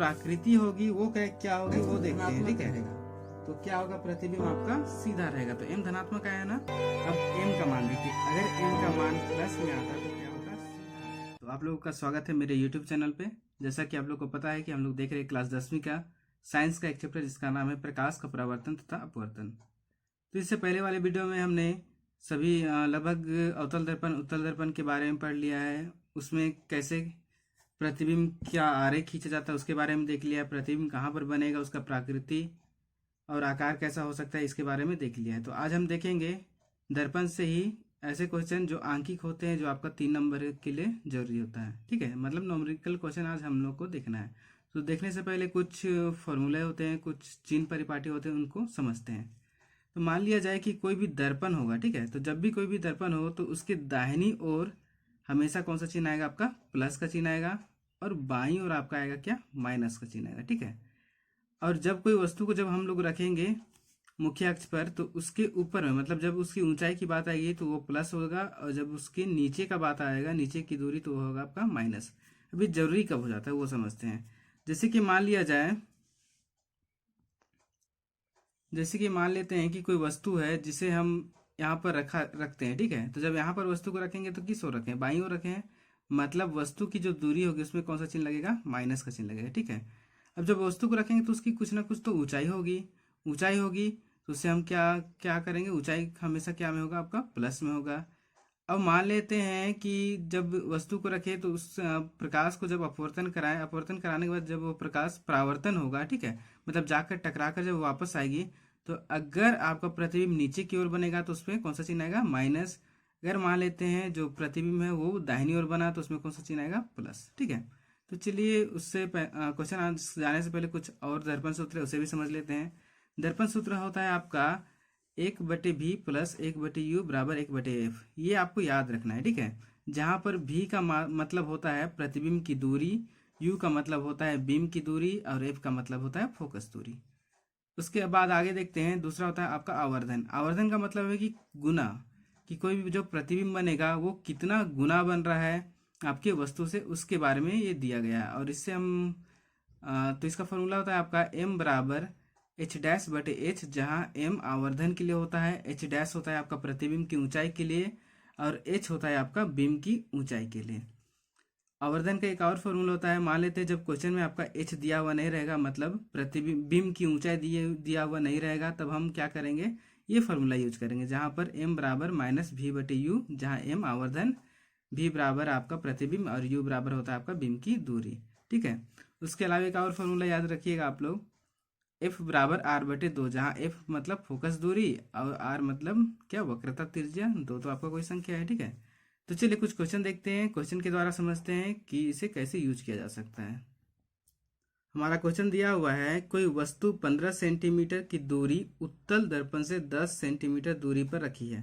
प्राकृति होगी वो क्या होगी वो देखते हैं, ठीक है। तो क्या होगा, प्रतिबिंब आपका सीधा रहेगा, तो m धनात्मक आया ना। अब m का मान देखिए, अगर m का मान प्लस में आता तो क्या होगा, सीधा। तो आप लोगों का स्वागत है मेरे YouTube चैनल पे। जैसा कि आप लोग को पता है कि हम लोग देख रहे हैं क्लास 10वीं का साइंस का एक चैप्टर जिसका नाम है प्रकाश का परावर्तन तथा अपवर्तन। तो इससे पहले वाले वीडियो में हमने सभी लगभग अवतल दर्पण उत्तल दर्पण के बारे में पढ़ लिया है। उसमें कैसे प्रतिबिंब क्या आरेख खींचा जाता है उसके बारे में देख लिया, प्रतिबिंब कहाँ पर बनेगा, उसका प्राकृति और आकार कैसा हो सकता है इसके बारे में देख लिया है। तो आज हम देखेंगे दर्पण से ही ऐसे क्वेश्चन जो आंकिक होते हैं, जो आपका 3 नंबर के लिए जरूरी होता है, ठीक है। मतलब न्यूमेरिकल क्वेश्चन आज हम लोग को देखना है। तो देखने से पहले कुछ फॉर्मूले होते हैं, कुछ चिन्ह परिपाटी होते हैं, उनको समझते हैं। तो मान लिया जाए कि कोई भी दर्पण होगा, ठीक है। तो जब भी कोई भी दर्पण हो तो उसके दाहिनी ओर हमेशा कौन सा चिन्ह आएगा, आपका प्लस का चिन्ह आएगा, और बाईं ओर आपका आएगा क्या, माइनस का चिन्ह आएगा, ठीक है। और जब कोई वस्तु को जब हम लोग रखेंगे मुख्य अक्ष पर, तो उसके ऊपर में मतलब जब उसकी ऊंचाई की बात आएगी तो वो प्लस होगा, और जब उसके नीचे का बात आएगा, नीचे की दूरी, तो वो होगा आपका माइनस। अभी जरूरी कब हो जाता है वो समझते हैं। जैसे कि मान लेते हैं कि कोई वस्तु है जिसे हम यहाँ पर रखते हैं, ठीक है। तो जब यहाँ पर वस्तु को रखेंगे तो किस ओर रखें, बाईं ओर रखें, मतलब वस्तु की जो दूरी होगी उसमें कौन सा चिन्ह लगेगा, माइनस का चिन्ह लगेगा, ठीक है। अब जब वस्तु को रखेंगे तो उसकी कुछ ना कुछ तो ऊंचाई होगी, तो उससे हम क्या क्या करेंगे, ऊंचाई हमेशा क्या में होगा, आपका प्लस में होगा। अब मान लेते हैं कि जब वस्तु को रखे तो उस प्रकाश को जब अपवर्तन कराने के बाद जब वो प्रकाश परावर्तन होगा, ठीक है, मतलब जाकर टकरा कर जब वापस आएगी, तो अगर आपका प्रतिबिंब नीचे की ओर बनेगा तो उसमें कौन सा चिन्ह आएगा, माइनस। अगर मान लेते हैं जो प्रतिबिंब है वो दाहिनी ओर बना तो उसमें कौन सा चिन्ह आएगा, प्लस, ठीक है। तो चलिए उससे क्वेश्चन जाने से पहले कुछ और दर्पण सूत्र है उसे भी समझ लेते हैं। दर्पण सूत्र होता है आपका 1/v प्लस 1/u बराबर 1/f। ये आपको याद रखना है, ठीक है। जहां पर v का मतलब होता है प्रतिबिंब की दूरी, u का मतलब होता है बीम की दूरी, और f का मतलब होता है फोकस दूरी। उसके बाद आगे देखते हैं, दूसरा होता है आपका आवर्धन। आवर्धन का मतलब है कि गुना, कि कोई भी जो प्रतिबिंब बनेगा वो कितना गुना बन रहा है आपके वस्तु से, उसके बारे में ये दिया गया है। और इससे हम तो इसका फॉर्मूला होता है आपका m बराबर h'/h, जहाँ m आवर्धन के लिए होता है, h' होता है आपका प्रतिबिंब की ऊंचाई के लिए, और h होता है आपका बीम की ऊंचाई के लिए। आवर्धन का एक और फॉर्मूला होता है, मान लेते हैं जब क्वेश्चन में आपका h दिया हुआ नहीं रहेगा, मतलब प्रतिबिंब बीम की ऊंचाई दिया हुआ नहीं रहेगा, तब हम क्या करेंगे, ये फॉर्मूला यूज करेंगे, जहां पर m बराबर -v/u, जहां m आवर्धन, v बराबर आपका प्रतिबिंब, और u बराबर होता है आपका बीम की दूरी, ठीक है। उसके अलावा एक और फॉर्मूला याद रखिएगा आप लोग, f बराबर r/2, जहाँ f मतलब फोकस दूरी और r मतलब क्या, वक्रता त्रिज्या, दो तो आपका कोई संख्या है, ठीक है। तो चलिए कुछ क्वेश्चन देखते हैं, क्वेश्चन के द्वारा समझते हैं कि इसे कैसे यूज किया जा सकता है। हमारा क्वेश्चन दिया हुआ है, कोई वस्तु 15 सेंटीमीटर की दूरी उत्तल दर्पण से 10 सेंटीमीटर दूरी पर रखी है।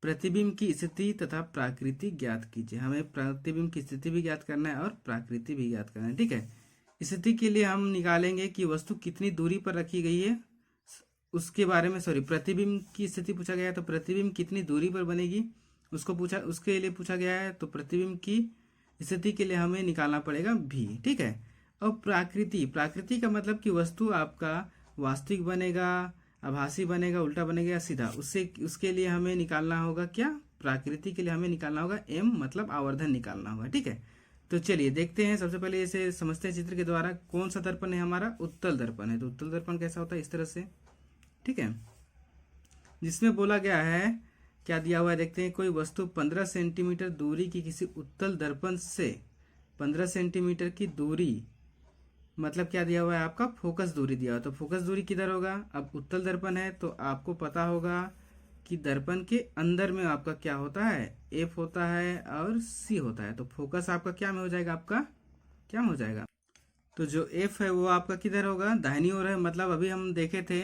प्रतिबिंब की स्थिति तथा प्राकृति ज्ञात कीजिए। हमें प्रतिबिंब की स्थिति भी ज्ञात करना है और प्राकृति भी ज्ञात करना है, ठीक है। स्थिति के लिए हम निकालेंगे कि वस्तु कितनी दूरी पर रखी गई है, उसके बारे में, प्रतिबिंब की स्थिति पूछा गया है, तो प्रतिबिंब कितनी दूरी पर बनेगी उसके लिए पूछा गया है। तो प्रतिबिंब की स्थिति के लिए हमें निकालना पड़ेगा भी, ठीक है। और प्राकृति का मतलब कि वस्तु आपका वास्तविक बनेगा, आभासी बनेगा, उल्टा बनेगा या सीधा, उसके लिए हमें निकालना होगा क्या, प्राकृति के लिए हमें निकालना होगा m, मतलब आवर्धन निकालना होगा, ठीक है। तो चलिए देखते हैं, सबसे पहले इसे समझते हैं चित्र के द्वारा। कौन सा दर्पण है हमारा, उत्तल दर्पण है। तो उत्तल दर्पण कैसा होता है, इस तरह से, ठीक है, जिसमें बोला गया है, क्या दिया हुआ है देखते हैं, कोई वस्तु 15 सेंटीमीटर दूरी की किसी उत्तल दर्पण से, 15 सेंटीमीटर की दूरी मतलब क्या दिया हुआ है, आपका फोकस दूरी दिया हुआ है। तो फोकस दूरी किधर होगा, अब उत्तल दर्पण है तो आपको पता होगा कि दर्पण के अंदर में आपका क्या होता है, F होता है और C होता है। तो फोकस आपका क्या में हो जाएगा, आपका क्या में हो जाएगा, तो जो F है वो आपका किधर होगा, दाहिनी ओर है। मतलब अभी हम देखे थे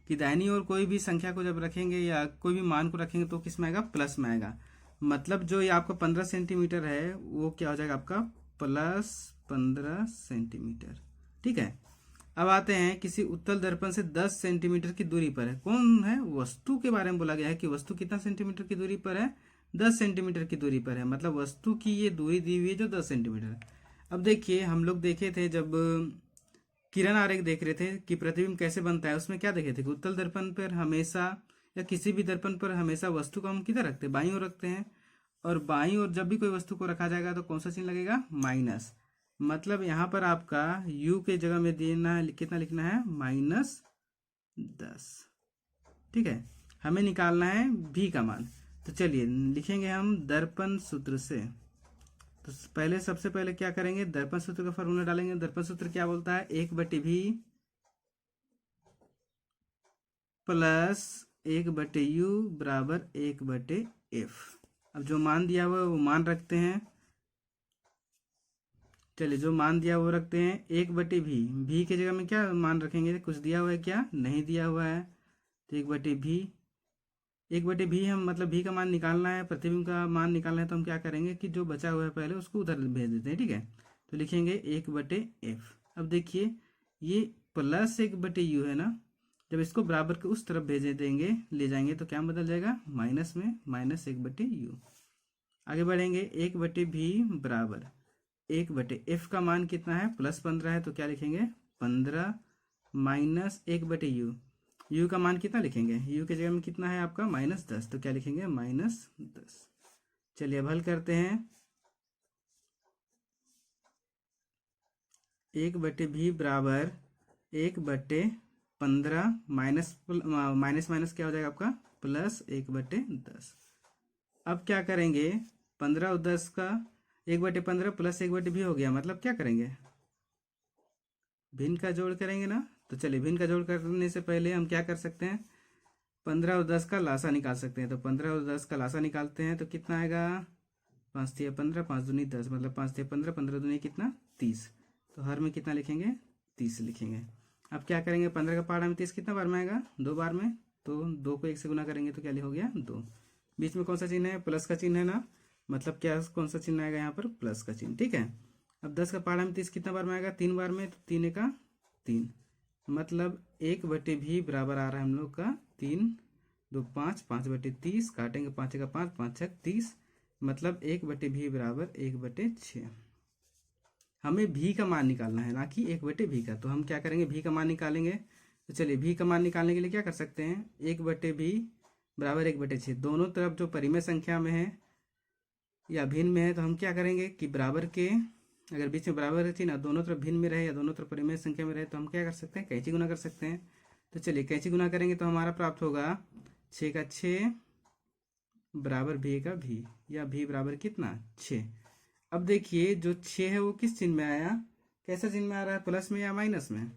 कि दाहिनी ओर कोई भी संख्या को जब रखेंगे या कोई भी मान को रखेंगे तो किस में आएगा, प्लस में आएगा। मतलब जो ये आपका 15 सेंटीमीटर है वो क्या हो जाएगा, आपका +15 सेंटीमीटर, ठीक है। अब आते हैं, किसी उत्तल दर्पण से 10 सेंटीमीटर की दूरी पर है। कौन है, वस्तु के बारे में बोला गया है कि वस्तु कितना सेंटीमीटर की दूरी पर है, 10 सेंटीमीटर की दूरी पर है। मतलब वस्तु की ये दूरी दी हुई है जो 10 सेंटीमीटर। अब देखिए हम लोग देखे थे जब किरण आरेख देख रहे थे कि प्रतिबिंब कैसे बनता है, उसमें क्या देखे थे कि उत्तल दर्पण पर हमेशा या किसी भी दर्पण पर हमेशा वस्तु को हम किधर रखते हैं, बाईं ओर रखते हैं। और बाईं ओर जब भी कोई वस्तु को रखा जाएगा तो कौन सा चिन्ह लगेगा, माइनस। मतलब यहाँ पर आपका u के जगह में देना है, कितना लिखना है, -10। ठीक है, हमें निकालना है v का मान। तो चलिए लिखेंगे हम दर्पण सूत्र से। तो पहले सबसे पहले क्या करेंगे, दर्पण सूत्र का फॉर्मूला डालेंगे। दर्पण सूत्र क्या बोलता है, 1/v प्लस 1/u बराबर 1/f। अब जो मान दिया हुआ है वो मान रखते हैं। चलिए जो मान दिया वो रखते हैं, 1/v। v के जगह में क्या मान रखेंगे, कुछ दिया हुआ है क्या, नहीं दिया हुआ है। तो 1/v, 1/v हम मतलब v का मान निकालना है, प्रतिबिंब का मान निकालना है। तो हम क्या करेंगे कि जो बचा हुआ है पहले उसको उधर भेज देते हैं। ठीक है, तो लिखेंगे 1/f। अब देखिए ये प्लस 1/u है ना, जब इसको बराबर के उस तरफ भेज देंगे, ले जाएंगे तो क्या बदल जाएगा, माइनस में -1/u। आगे बढ़ेंगे, 1/v बराबर 1/f का मान कितना है, +15 है। तो क्या लिखेंगे, 15 माइनस 1/u। u का मान कितना लिखेंगे, u के जगह में कितना है आपका, -10। तो क्या लिखेंगे, -10। चलिए अब हल करते हैं। 1/v बराबर 1/15 माइनस माइनस क्या हो जाएगा आपका, +1/10। अब क्या करेंगे, 15 और 10 का 1/15 प्लस 1/v हो गया। मतलब क्या करेंगे, भिन्न का जोड़ करेंगे ना। तो चलिए भिन्न का जोड़ करने से पहले हम क्या कर सकते हैं, 15 और 10 का लासा निकाल सकते हैं। तो 15 और 10 का लासा निकालते हैं तो कितना आएगा, 5 तिया 15, 5 दूनी 10, मतलब 5 तिया 15, 15 दूनी कितना, 30। तो हर में कितना लिखेंगे, 30 लिखेंगे। अब क्या करेंगे, 15 का पहाड़ा में 30 कितना बार में आएगा, 2 बार में। तो 2 को 1 से गुना करेंगे तो क्या हो गया, 2। बीच में कौन सा चिन्ह है, प्लस का चिन्ह है ना, मतलब क्या कौन सा चिन्ह आएगा यहाँ पर, प्लस का चिन्ह। ठीक है, अब 10 का पहाड़ा में 30 कितना बार में आएगा, 3 बार में। तो 3 का 3, मतलब 1/v बराबर आ रहा है हम लोग का 3 2 5, 5/30 काटेंगे, 5 का 5, 5 6 30, मतलब 1/v बराबर 1/6। हमें v का मान निकालना है, ना कि 1/v का। तो हम क्या करेंगे, v का मान निकालेंगे। तो चलिए v का मान निकालने के लिए क्या कर सकते हैं, 1/v बराबर 1/6। दोनों तरफ जो परिमेय संख्या में है या भिन्न में है, तो हम क्या करेंगे कि बराबर के, अगर बीच में बराबर है ना, दोनों तरफ भिन्न में रहे या दोनों तरफ परिमेय संख्या में रहे, तो हम क्या कर सकते हैं, कैंची गुना कर सकते हैं। तो चलिए कैंची गुना करेंगे तो हमारा प्राप्त होगा 6 का 6 बराबर v का v, या v बराबर कितना, 6। अब देखिए जो 6 है वो किस चिन्ह में आया, कैसा चिन्ह में आ रहा है, प्लस में या माइनस में,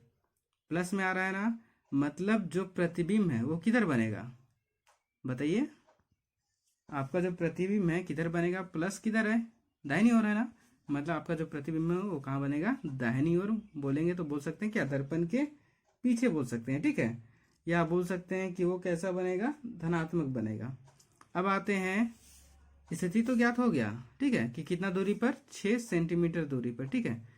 प्लस में आ रहा है ना। मतलब जो प्रतिबिंब है वो किधर बनेगा, बताइए। आपका जो प्रतिबिंब है किधर बनेगा, प्लस किधर है, दाहिनी ओर है ना। मतलब आपका जो प्रतिबिंब है वो कहाँ बनेगा, दाहिनी ओर। बोलेंगे तो बोल सकते हैं क्या, दर्पण के पीछे बोल सकते हैं। ठीक है, या बोल सकते हैं कि वो कैसा बनेगा, धनात्मक बनेगा। अब आते हैं, स्थिति तो ज्ञात हो गया, ठीक है, कि कितना दूरी पर, 6 सेंटीमीटर दूरी पर। ठीक है,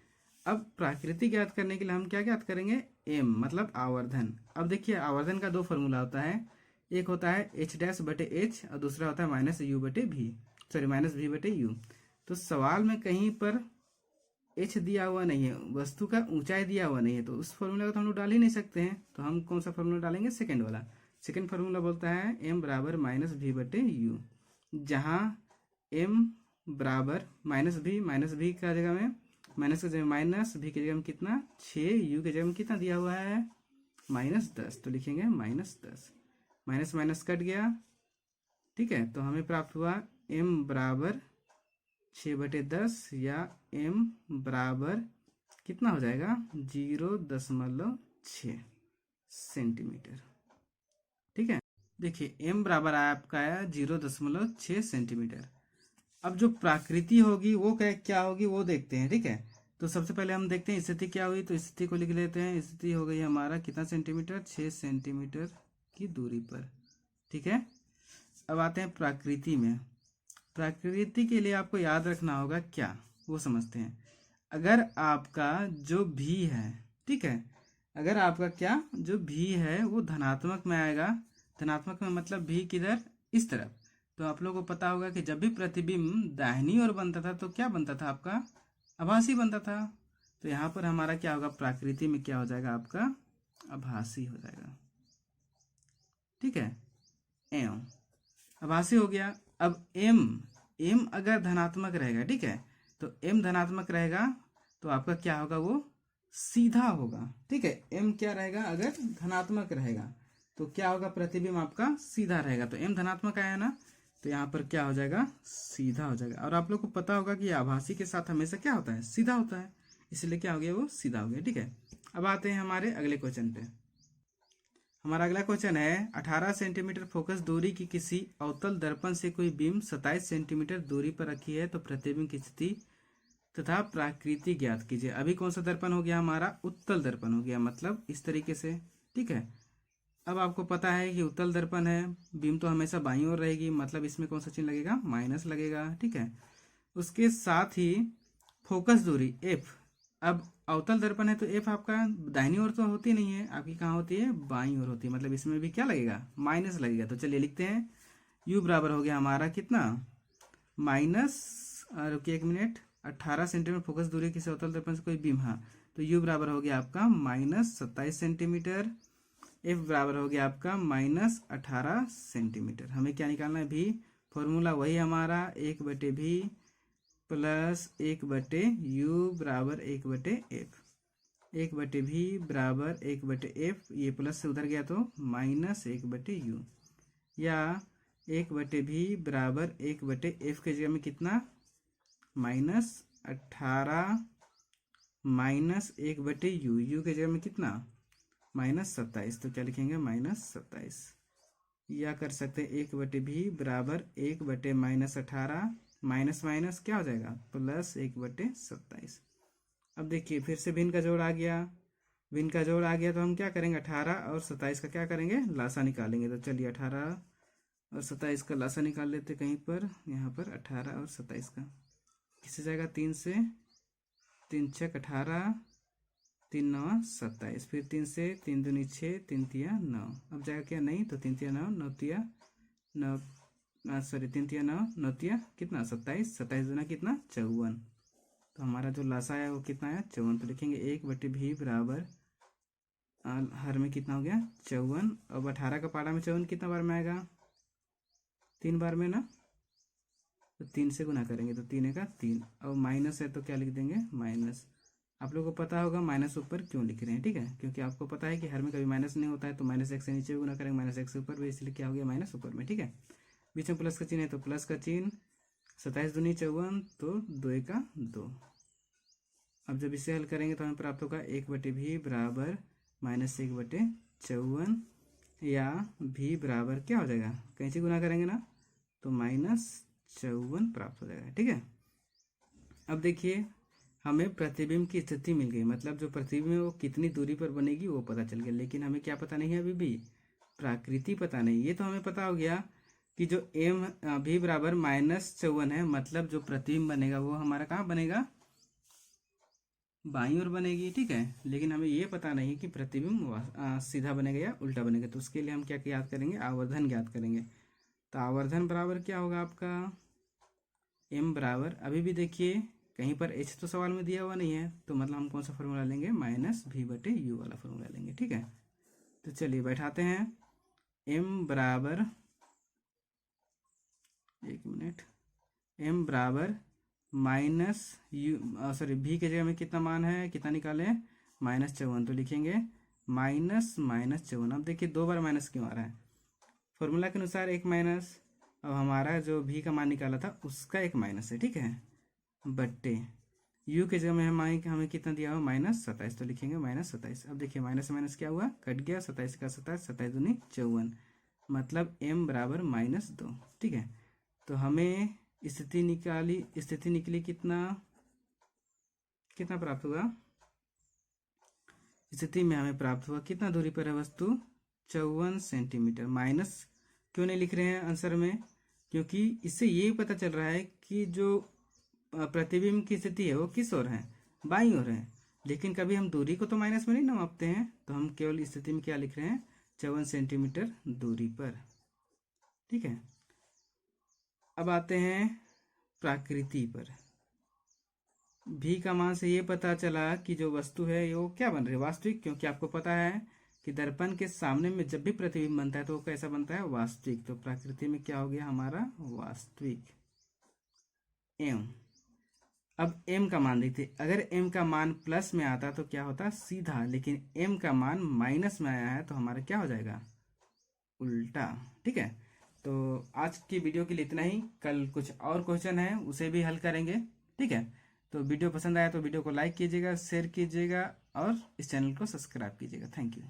अब प्राकृतिक ज्ञात करने के लिए हम क्या ज्ञात करेंगे, m मतलब आवर्धन। अब देखिए आवर्धन का 2 फॉर्मूला होता है, एक होता है h'/h और दूसरा होता है -u/v, सॉरी -v/u। तो सवाल में कहीं पर h दिया हुआ नहीं है, वस्तु का ऊंचाई दिया हुआ नहीं है, तो उस फॉर्मूला को तो हम लोग डाल ही नहीं सकते हैं। तो हम कौन सा फॉर्मूला डालेंगे, सेकंड वाला। सेकंड फॉर्मूला बोलता है m बराबर -v/u, जहाँ m बराबर -v का जगह में माइनस के जगह माइनस, v की जगह में कितना 6, u की जगह में कितना दिया हुआ है -10। तो लिखेंगे -10, माइनस माइनस कट गया। ठीक है, तो हमें प्राप्त हुआ m बराबर 6/10, या m बराबर कितना हो जाएगा 0.6 सेंटीमीटर। ठीक है, देखिए m बराबर आपका आया 0.6 सेंटीमीटर। अब जो प्राकृति होगी वो क्या होगी वो देखते हैं। ठीक है, तो सबसे पहले हम देखते हैं स्थिति क्या हुई। तो स्थिति को लिख लेते हैं। स्थिति हो गई हमारा कितना सेंटीमीटर, 6 सेंटीमीटर की दूरी पर। ठीक है, अब आते हैं प्रकृति में। प्रकृति के लिए आपको याद रखना होगा क्या, वो समझते हैं। अगर आपका जो भी है, ठीक है, अगर आपका क्या जो भी है वो धनात्मक में आएगा, धनात्मक में मतलब भी किधर, इस तरफ। तो आप लोगों को पता होगा कि जब भी प्रतिबिंब दाहिनी ओर बनता था तो क्या बनता था आपका, आभासी बनता था। तो यहाँ पर हमारा क्या होगा, प्राकृति में क्या हो जाएगा आपका, आभासी हो जाएगा। ठीक है, एम आभासी हो गया। अब एम, एम अगर धनात्मक रहेगा, ठीक है, तो एम धनात्मक रहेगा तो आपका क्या होगा, वो सीधा होगा। ठीक है, एम क्या रहेगा, अगर धनात्मक रहेगा तो क्या होगा, प्रतिबिंब आपका सीधा रहेगा। तो एम धनात्मक आया ना, तो यहाँ पर क्या हो जाएगा, सीधा हो जाएगा। और आप लोग को पता होगा कि आभासी के साथ हमेशा क्या होता है, सीधा होता है, इसलिए क्या हो गया, वो सीधा हो गया। ठीक है, अब आते हैं हमारे अगले क्वेश्चन पे। हमारा अगला क्वेश्चन है, 18 सेंटीमीटर फोकस दूरी की किसी अवतल दर्पण से कोई बीम 27 सेंटीमीटर दूरी पर रखी है, तो प्रतिबिंब की स्थिति तथा प्राकृति ज्ञात कीजिए। अभी कौन सा दर्पण हो गया हमारा, उत्तल दर्पण हो गया, मतलब इस तरीके से। ठीक है, अब आपको पता है कि उत्तल दर्पण है, बीम तो हमेशा बाईं ओर रहेगी, मतलब इसमें कौन सा चिन्ह लगेगा, माइनस लगेगा। ठीक है, उसके साथ ही फोकस दूरी एफ, अब अवतल दर्पण है तो एफ आपका दाहिनी ओर तो होती नहीं है, आपकी कहाँ होती है, बाईं ओर होती है, मतलब इसमें भी क्या लगेगा, माइनस लगेगा। तो चलिए लिखते हैं, यू बराबर हो गया हमारा कितना, माइनस, रुकिए एक मिनट, 18 सेंटीमीटर फोकस दूरी किसी अवतल दर्पण से कोई बीम, हाँ, तो यू बराबर हो गया आपका -27 सेंटीमीटर, एफ बराबर हो गया आपका -18 सेंटीमीटर। हमें क्या निकालना है, भी, फॉर्मूला वही हमारा 1/भी प्लस 1/यू बराबर 1/एफ, 1/भी बराबर 1/एफ, ये प्लस से उधर गया तो -1/यू, या 1/भी बराबर 1/एफ के जगह में कितना, -18 -1/यू, यू के जगह में कितना, -27, तो क्या लिखेंगे, -27, या कर सकते हैं 1/भी बराबर 1/-18, माइनस माइनस क्या हो जाएगा, प्लस 1/27। अब देखिए फिर से भिन्न का जोड़ आ गया, भिन्न का जोड़ आ गया तो हम क्या करेंगे, 18 और 27 का क्या करेंगे, लासा निकालेंगे। तो चलिए 18 और 27 का लासा निकाल लेते कहीं पर, यहाँ पर 18 और 27 का किससे जाएगा, 3 से, 3 छक 18, 3 9 27, फिर 3 से 3 दूनी 6, 3 तिया 9, अब जाएगा क्या, नहीं, तो 3 तिया 9, 9 तिया 9, सॉरी 3 तिया 9, 9 तिया कितना, 27, 27 दूना कितना, 54। तो हमारा जो लासा है वो कितना है, 54। तो लिखेंगे 1/भी बराबर हर में कितना हो गया, 54। अब 18 का पारा में 54 कितना बार में आएगा, 3 बार में ना, तो 3 से गुना करेंगे तो 3 का 3, और माइनस है तो क्या लिख देंगे, माइनस। आप लोगों को पता होगा माइनस ऊपर क्यों लिख रहे हैं, ठीक है, क्योंकि आपको पता है कि हर में कभी माइनस नहीं होता है, तो -1 से नीचे भी गुना करेंगे, -1 से ऊपर भी, इसलिए क्या हो गया, माइनस ऊपर में। ठीक है, बीच में प्लस का चिन्ह है तो प्लस का चिन्ह, 27 दूनी 54, तो 2 का 2। अब जब इसे हल करेंगे तो हमें प्राप्त होगा 1/भी बराबर -1/54, या भी बराबर क्या हो जाएगा, कैसे गुना करेंगे ना, तो -54 प्राप्त हो जाएगा। ठीक है, अब देखिए हमें प्रतिबिंब की स्थिति मिल गई, मतलब जो प्रतिबिंब है वो कितनी दूरी पर बनेगी वो पता चल गया, लेकिन हमें क्या पता नहीं है, अभी भी प्राकृति पता नहीं। ये तो हमें पता हो गया कि जो एम भी बराबर -54 है, मतलब जो प्रतिबिंब बनेगा वो हमारा कहाँ बनेगा, बाईं ओर बनेगी। ठीक है, लेकिन हमें ये पता नहीं कि प्रतिबिंब सीधा बनेगा या उल्टा बनेगा। तो उसके लिए हम क्या ज्ञात करेंगे, आवर्धन ज्ञात करेंगे। तो आवर्धन बराबर क्या होगा आपका, एम बराबर, अभी भी देखिए कहीं पर एच तो सवाल में दिया हुआ नहीं है, तो मतलब हम कौन सा फॉर्मूला लेंगे, -v/u वाला फॉर्मूला लेंगे। ठीक है, तो चलिए बैठाते हैं, m बराबर, एक मिनट, m बराबर v के जगह में कितना मान है, कितना निकाले, -54, तो लिखेंगे -54। अब देखिए 2 बार माइनस क्यों आ रहा है, फॉर्मूला के अनुसार एक माइनस, अब हमारा जो v का मान निकाला था उसका एक माइनस है। ठीक है, बट्टे u के जगह में हमें कितना दिया हुआ, -27, तो लिखेंगे -27। अब देखिए माइनस माइनस क्या हुआ, कट गया, 27 का 27, 27 दूनी 54, मतलब m बराबर -2। ठीक है, तो हमें स्थिति निकली कितना, कितना प्राप्त हुआ, स्थिति में हमें प्राप्त हुआ कितना दूरी पर है वस्तु, 54 सेंटीमीटर। माइनस क्यों नहीं लिख रहे हैं आंसर में, क्योंकि इससे ये पता चल रहा है कि जो प्रतिबिंब की स्थिति है वो किस ओर है, बाईं ओर है, लेकिन कभी हम दूरी को तो माइनस में नहीं नापते हैं, तो हम केवल स्थिति में क्या लिख रहे हैं, 54 सेंटीमीटर दूरी पर। ठीक है, अब आते हैं प्राकृति पर। भी का मान से ये पता चला कि जो वस्तु है वो क्या बन रही है, वास्तविक, क्योंकि आपको पता है कि दर्पण के सामने में जब भी प्रतिबिंब बनता है तो वो कैसा बनता है, वास्तविक। तो प्रकृति में क्या हो गया हमारा, वास्तविक। एम, अब एम का मान देखते, अगर एम का मान प्लस में आता तो क्या होता सीधा, लेकिन एम का मान माइनस में आया है तो हमारा क्या हो जाएगा, उल्टा। ठीक है, तो आज की वीडियो के लिए इतना ही। कल कुछ और क्वेश्चन है उसे भी हल करेंगे। ठीक है, तो वीडियो पसंद आया तो वीडियो को लाइक कीजिएगा, शेयर कीजिएगा और इस चैनल को सब्सक्राइब कीजिएगा। Thank you.